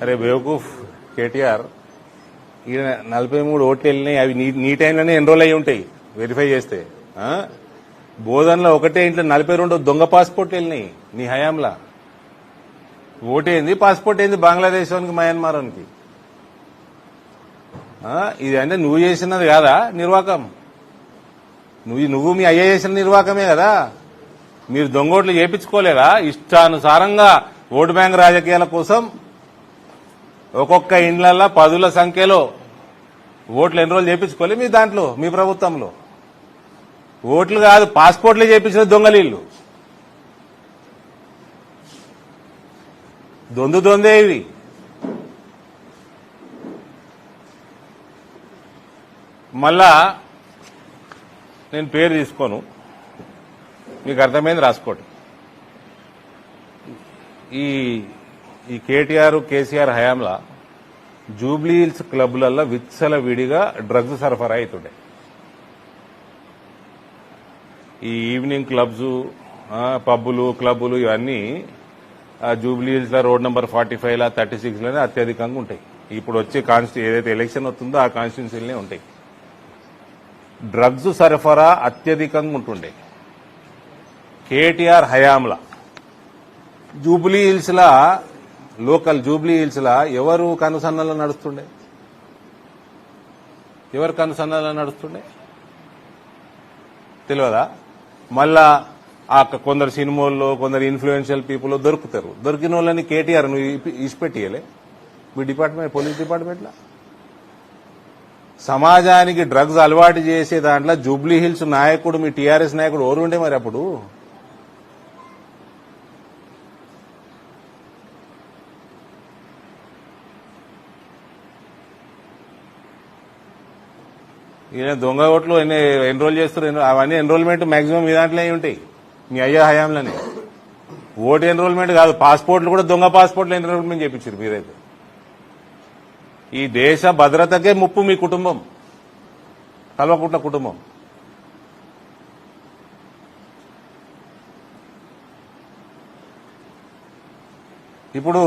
అరే బేవకూఫ్ కేటీఆర్, ఈయన 43 ఓట్లు వెళ్ళినాయి. అవి నీ టైంలోనే ఎన్రోల్ అయ్యి ఉంటాయి వెరిఫై చేస్తే. బోధనలో ఒకటే ఇంట్లో 42 దొంగ పాస్పోర్ట్లు వెళ్ళినాయి నీ హయాంలా. ఓటేంది, పాస్పోర్ట్ ఏంది బంగ్లాదేశ్ వానికి, మయన్మార్ వానికి. ఇది అంటే నువ్వు చేసినది కాదా నిర్వాకం? నువ్వు మీ అయ్య చేసిన నిర్వాకమే కదా. మీరు దొంగోట్లు చేయించుకోలేదా? ఇష్టానుసారంగా ఓటు బ్యాంక్ రాజకీయాల కోసం ఒక్కొక్క ఇండ్లల్లో 10ల సంఖ్యలో ఓట్లు ఎన్రోల్ చేయించుకోలే మీ దాంట్లో, మీ ప్రభుత్వంలో. ఓట్లు కాదు, పాస్పోర్ట్లు చేయించిన దొంగలీళ్ళు. దొందే ఇవి. మళ్ళా నేను పేరు తీసుకోను, మీకు అర్థమైంది రాసుకోండి. ఈ కేటీఆర్ కేసీఆర్ హయాంలా జూబ్లీ హిల్స్ క్లబ్లలో విచ్చల విడిగా డ్రగ్స్ సరఫరా అవుతుండే. ఈ ఈవినింగ్ క్లబ్స్, పబ్బులు, క్లబ్బులు ఇవన్నీ జూబ్లీ హిల్స్ లో రోడ్ నెంబర్ 45 36 లోనే అత్యధికంగా ఉంటాయి. ఇప్పుడు వచ్చే ఏదైతే ఎలక్షన్ వస్తుందో ఆ కాన్స్టిట్యున్సీలనే ఉంటాయి. డ్రగ్స్ సరఫరా అత్యధికంగా ఉంటుండే కేటీఆర్ హయాంలా. జూబ్లీ హిల్స్ లా, లోకల్ జూబ్లీ హిల్స్ లా ఎవరు కనుసన్నలో నడుస్తుండే? ఎవరు కనుసన్నలో నడుస్తుండే తెలియదా? మళ్ళా కొందరు సినిమాల్లో, కొందరు ఇన్ఫ్లుయెన్షియల్ పీపుల్ దొరుకుతారు. దొరికిన వాళ్ళని కేటీఆర్ నువ్వు ఇచ్చిపెట్టియలే మీ డిపార్ట్మెంట్, పోలీస్ డిపార్ట్మెంట్లో. సమాజానికి డ్రగ్స్ అలవాటు చేసే దాంట్లో జూబ్లీ హిల్స్ నాయకుడు, మీ టీఆర్ఎస్ నాయకుడు ఎవరు ఉండే మరి అప్పుడు? ఈయన దొంగ ఓట్లు ఎన్రోల్ చేస్తారు. అవన్నీ ఎన్రోల్మెంట్ మాక్సిమం మీ దాంట్లో ఉంటాయి, మీ అయ్యా హయాంలోనే. ఓటు ఎన్రోల్మెంట్ కాదు, పాస్పోర్ట్లు కూడా దొంగ పాస్పోర్ట్లు ఎన్రోల్మెంట్ చేయించారు మీరైతే. ఈ దేశ భద్రతకే ముప్పు మీ కుటుంబం, కల్వకుంట్ల కుటుంబం. ఇప్పుడు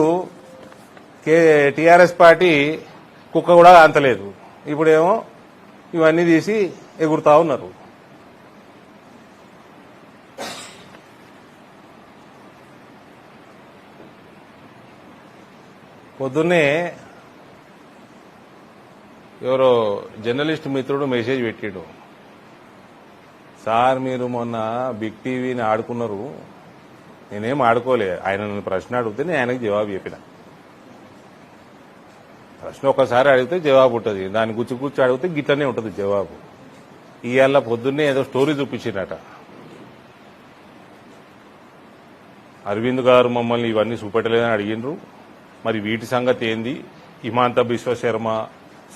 టీఆర్ఎస్ పార్టీ కుక్క కూడా అంతలేదు. ఇప్పుడేమో ఇవన్నీ తీసి ఎగురుతా ఉన్నారు. పొద్దున్నే ఎవరో జర్నలిస్ట్ మిత్రుడు మెసేజ్ పెట్టాడు, సార్ మీరు మొన్న బిగ్ టీవీని ఆడుకున్నారు. నేనేం ఆడుకోలే, ఆయన నన్ను ప్రశ్న అడిగితే నేను ఆయనకు జవాబు చెప్పిన. ప్రశ్న ఒకసారి అడిగితే జవాబు ఉంటుంది, దాన్ని గుచ్చి అడిగితే గిట్లనే ఉంటుంది జవాబు. ఇవాళ పొద్దున్నే ఏదో స్టోరీ చూపించినట. అరవింద్ గారు మమ్మల్ని ఇవన్నీ చూపెట్టలేదని అడిగినరు, మరి వీటి సంగతి ఏంది? హిమాంత బిశ్వశర్మ,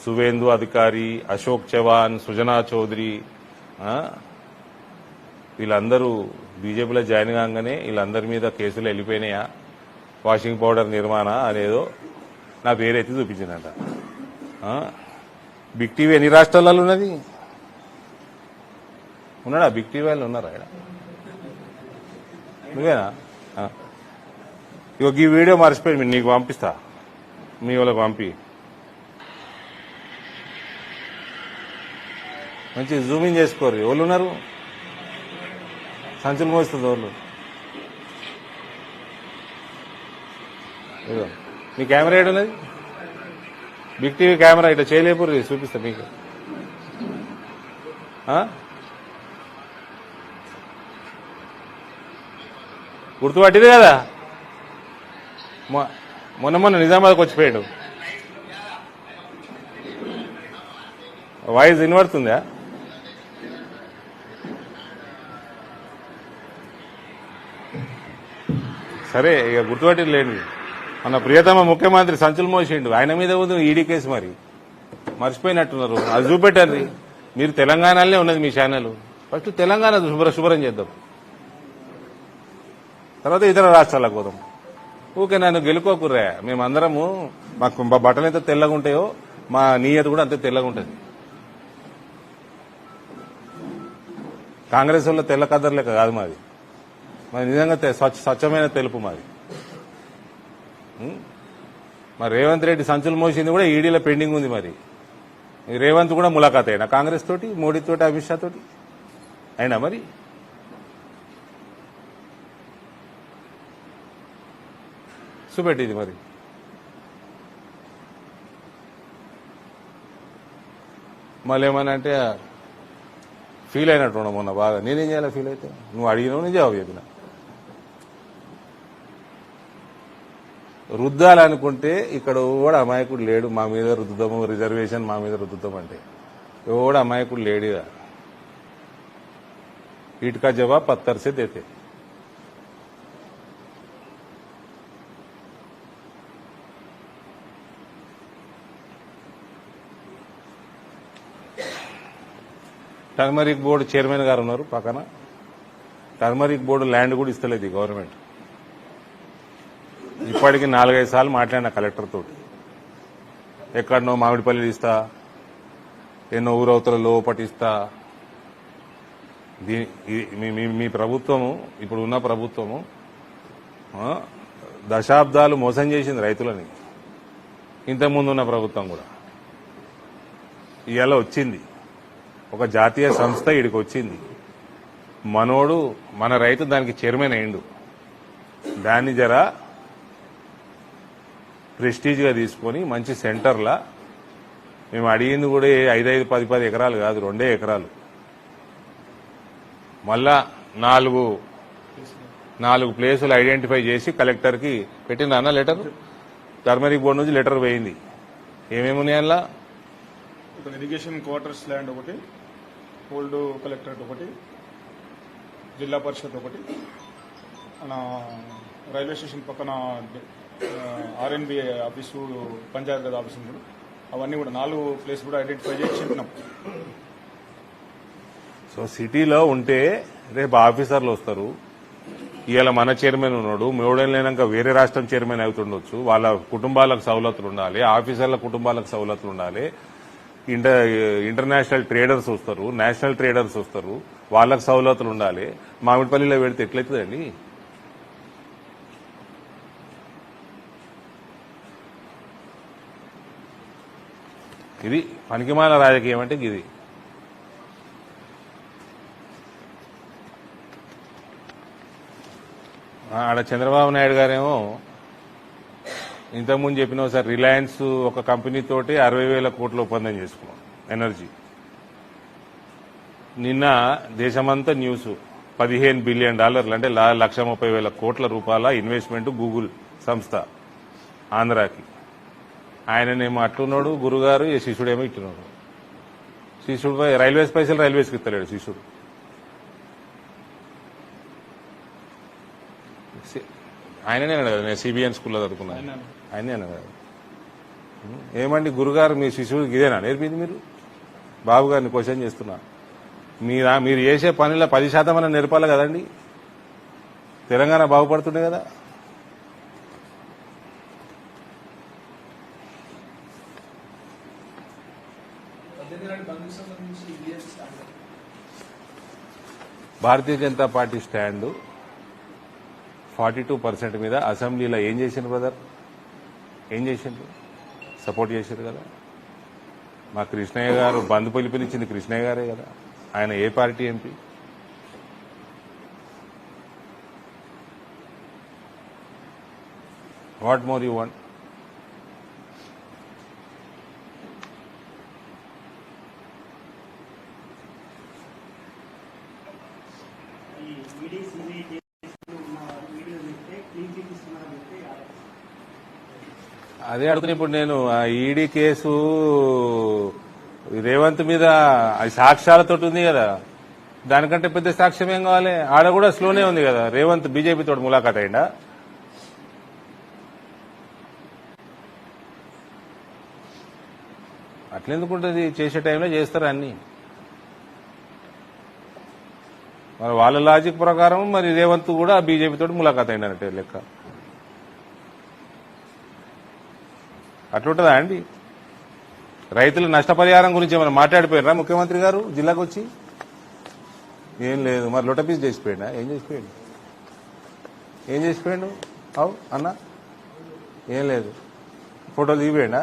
సువేందు అధికారి, అశోక్ చవాన్, సుజనా చౌదరి వీళ్ళందరూ బీజేపీలో జాయిన్ కాగానే వీళ్ళందరి మీద కేసులు వెళ్ళిపోయినాయా, వాషింగ్ పౌడర్ నిర్మాణ అనేదో నా పేరైతే చూపించిందట. బిగ్ టీవీ ఎన్ని రాష్ట్రాలలో ఉన్నది? ఉన్నాడా బిగ్ టీవీ వాళ్ళు? ఉన్నారా ఇక్కడ? నువ్వేనా? ఇక ఈ వీడియో మర్చిపోయి నీకు పంపిస్తా, మీ వాళ్ళకి పంపి మంచి జూమింగ్ చేసుకోరు. ఎవరు ఉన్నారు? సంచులు మోస్తుంది వాళ్ళు. మీ కెమెరా ఏడు ఉన్నది? బిగ్ టీవీ కెమెరా ఇట్లా చేయలేపురు, చూపిస్తా మీకు. గుర్తుపట్టింది కదా, మొన్న నిజామాబాద్కి వచ్చిపోయాడు. వాయిస్ వినబడుతుందా? సరే ఇక గుర్తుపట్టి లేండి. మన ప్రియతమ ముఖ్యమంత్రి సంచులు మోసిండు, ఆయన మీద ఉంది ఈడీ కేసు. మరి మర్చిపోయినట్టున్నారు, అది చూపెట్టండి. మీరు తెలంగాణలోనే ఉన్నది మీ ఛానల్. ఫస్ట్ తెలంగాణ శుభ్రం చేద్దాం, తర్వాత ఇతర రాష్ట్రాలకు పోదాం. ఊకే నన్ను గెలుకోకుర్రా. మేమందరము మాకు బట్టలు ఎంత తెల్లగా ఉంటాయో మా నీయత కూడా అంతే తెల్లగా ఉంటుంది. కాంగ్రెస్ వల్ల తెల్ల కదర్ లెక్క కాదు మాది. మాది నిజంగా స్వచ్ఛమైన తెలుపు మాది. మరి రేవంత్ రెడ్డి సంచులు మోసింది కూడా ఈడీలో పెండింగ్ ఉంది. మరి రేవంత్ కూడా ములాఖాత్ అయినా కాంగ్రెస్ తోటి, మోడీ తోటి, అమిత్ షా తోటి అయినా మరి చూపెట్టింది. మరి మళ్ళీ ఏమన్నా అంటే ఫీల్ అయినట్టు మొన్న బాగా. నేనేం చేయాలి ఫీల్ అయితే? నువ్వు అడిగినావు, నేను జవాబు చెప్పిన. రుద్దాలనుకుంటే ఇక్కడ కూడా అమాయకుడు లేడు. మా మీద రుద్దుతాము, రిజర్వేషన్ మా మీద రుద్దుతాం అంటే ఎవడు అమాయకుడు లేడుగా. ఇటుకా జవాబ్ పత్తర్ సే దేతే. టర్మరిక్ బోర్డు చైర్మన్ గారు ఉన్నారు పక్కన. టర్మరిక్ బోర్డు ల్యాండ్ కూడా ఇస్తలేదు ఈ గవర్నమెంట్. ఇప్పటికి 4-5 సార్లు మాట్లాడిన కలెక్టర్ తోటి. ఎక్కడనో మామిడిపల్లి ఇస్తా, ఎన్నో ఊరవతల లోపటిస్తా. మీ ప్రభుత్వము, ఇప్పుడు ఉన్న ప్రభుత్వము దశాబ్దాలు మోసం చేసింది రైతులని. ఇంతకుముందు ఉన్న ప్రభుత్వం కూడా. ఇవాళ వచ్చింది ఒక జాతీయ సంస్థ, ఇడికి వచ్చింది మనోడు, మన రైతు దానికి చైర్మన్ అయిండు. దాన్ని జరా ప్రెస్టీజ్గా తీసుకొని మంచి సెంటర్లా, మేము అడిగింది కూడా 5, 10 ఎకరాలు కాదు, 2 ఎకరాలు. మళ్ళా 4 ప్లేసులు ఐడెంటిఫై చేసి కలెక్టర్కి పెట్టిన అన్న లెటర్. టర్మరిక్ బోర్డు నుంచి లెటర్ పోయింది. ఏమేమి ఉన్నాయి అలా? ఇరిగేషన్ క్వార్టర్స్ ల్యాండ్ ఒకటి, ఓల్డ్ కలెక్టరేట్ ఒకటి, జిల్లా పరిషత్ ఒకటి, మన రైల్వే స్టేషన్ పక్కన ఆర్ఎన్బి ఆఫీసు, పంచాయత్ గది ఆఫీసు ఉంది. అవన్నీ కూడా 4 ప్లేస్ కూడా ఐడెంటిఫై చేసి చెప్పినాం. సో సిటీలో ఉంటే రేపు ఆఫీసర్లు వస్తారు. ఇవాళ మన చైర్మన్ ఉన్నాడు, 3 ఏళ్ళు అయినాక వేరే రాష్ట్రం చైర్మన్ అవుతుండొచ్చు. వాళ్ళ కుటుంబాలకు సవలతులు ఉండాలి, ఆఫీసర్ల కుటుంబాలకు సవలతులు ఉండాలి. ఇంటర్నేషనల్ ట్రేడర్స్ వస్తారు, నేషనల్ ట్రేడర్స్ వస్తారు, వాళ్ళకు సవలతులు ఉండాలి. మామిడిపల్లిలో పెడితే ఎట్లయితుందండి? ఇది పనికిమాల రాజకీయం అంటే ఇది. ఆడ చంద్రబాబు నాయుడు గారేమో ఇంతకుముందు చెప్పిన సార్, రిలయన్స్ ఒక కంపెనీ తోటి 60,000 కోట్ల ఒప్పందం చేసుకున్నాం ఎనర్జీ. నిన్న దేశమంతా న్యూస్, $15 బిలియన్ అంటే 1,30,000 కోట్ల రూపాయల ఇన్వెస్ట్మెంట్ గూగుల్ సంస్థ ఆంధ్రాకి. ఆయననేమో అట్లున్నాడు గురుగారు, ఈ శిష్యుడేమో ఇట్టున్నాడు. శిష్యుడు రైల్వేస్ పైసలు రైల్వేస్కి ఇస్తలేడు శిష్యుడు. ఆయననే కదా, నేను సిబిఎన్ స్కూల్లో చదువుకున్నాను, ఆయనే కదా. ఏమండి గురుగారు, మీ శిశువుకి ఇదేనా నేర్పింది? మీరు బాబు గారిని క్వశ్చన్ చేస్తున్నా. మీరు చేసే పనిలో 10% అన్న నేర్పాలి కదండి. తెలంగాణ బాగుపడుతుండే కదా. భారతీయ జనతా పార్టీ స్టాండు 42% మీద అసెంబ్లీలో ఏం చేసిండ్రు బ్రదర్? ఏం చేసిండ్రు? సపోర్ట్ చేశారు కదా. మా కృష్ణయ్య గారు బంద్ పిలుపునిచ్చింది కృష్ణయ్య గారే కదా. ఆయన ఏ party MP? What more you want? అదే అడుగుతున్నా ఇప్పుడు నేను. ఈడీ కేసు రేవంత్ మీద సాక్ష్యాలతో ఉంది కదా, దానికంటే పెద్ద సాక్ష్యం ఏం కావాలి? ఆడ కూడా స్లోనే ఉంది కదా. రేవంత్ బీజేపీ తోటి ములాఖాత్ అయిందా? అట్లెందుకుంటుంది? చేసే టైంలో చేస్తారు అన్ని. మరి వాళ్ళ లాజిక్ ప్రకారం మరి రేవంత్ కూడా బీజేపీ తోటి ములాఖాత్ అయిందన్నట్టే లెక్క. అట్లుంటుందా అండి? రైతుల నష్టపరిహారం గురించి ఏమైనా మాట్లాడిపోయారా ముఖ్యమంత్రి గారు జిల్లాకు వచ్చి? ఏం లేదు. మరి లొటపీస్ చేసిపోయాడా? ఏం చేసిపోయాడు? ఏం చేసిపోయాడు? అవు అన్న ఏం లేదు. ఫోటోలు దిగిపోయిండా